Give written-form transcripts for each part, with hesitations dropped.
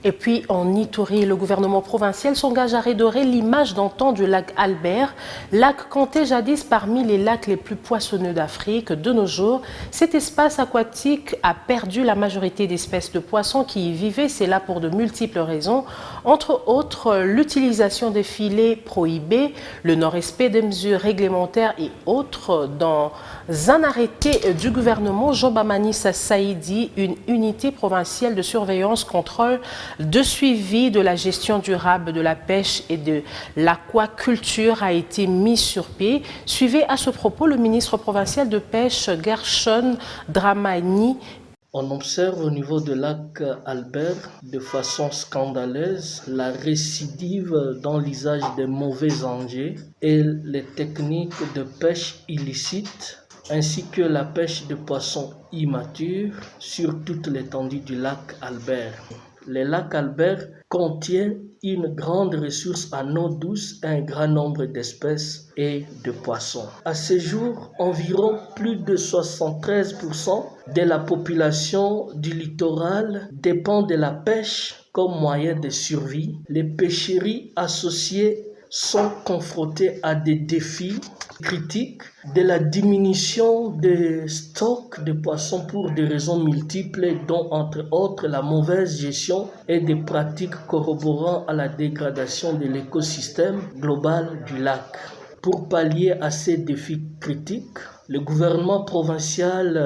Et puis en Ituri, le gouvernement provincial s'engage à redorer l'image d'antan du lac Albert, lac compté jadis parmi les lacs les plus poissonneux d'Afrique. De nos jours, cet espace aquatique a perdu la majorité d'espèces de poissons qui y vivaient. C'est là pour de multiples raisons, entre autres l'utilisation des filets prohibés, le non-respect des mesures réglementaires et autres. Dans un arrêté du gouvernement, Jean Bamanissa Saïdi, une unité provinciale de surveillance contrôle de suivi de la gestion durable de la pêche et de l'aquaculture a été mis sur pied. Suivez à ce propos le ministre provincial de pêche Gershon Dramani. On observe au niveau de lac Albert de façon scandaleuse la récidive dans l'usage des mauvais engins et les techniques de pêche illicites, ainsi que la pêche de poissons immatures sur toute l'étendue du lac Albert. Le lac Albert contient une grande ressource en eau douce et un grand nombre d'espèces et de poissons. À ce jour, environ plus de 73% de la population du littoral dépend de la pêche comme moyen de survie. Les pêcheries associées sont confrontées à des défis critiques de la diminution des stocks de poissons pour des raisons multiples, dont entre autres la mauvaise gestion et des pratiques corroborant à la dégradation de l'écosystème global du lac. Pour pallier à ces défis critiques, le gouvernement provincial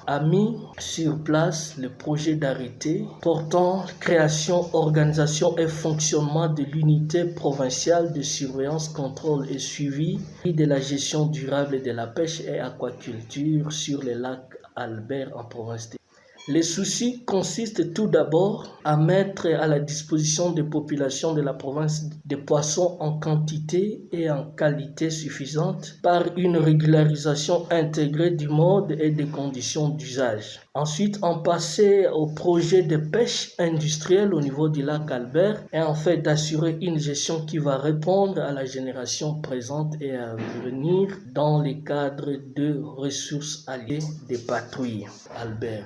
a mis sur place le projet d'arrêté portant création, organisation et fonctionnement de l'unité provinciale de surveillance, contrôle et suivi de la gestion durable de la pêche et aquaculture sur le lac Albert en province. Les soucis consistent tout d'abord à mettre à la disposition des populations de la province des poissons en quantité et en qualité suffisante par une régularisation intégrée du mode et des conditions d'usage. Ensuite, on passait au projet de pêche industrielle au niveau du lac Albert et en fait d'assurer une gestion qui va répondre à la génération présente et à venir dans les cadres de ressources alliées des patrouilles Albert.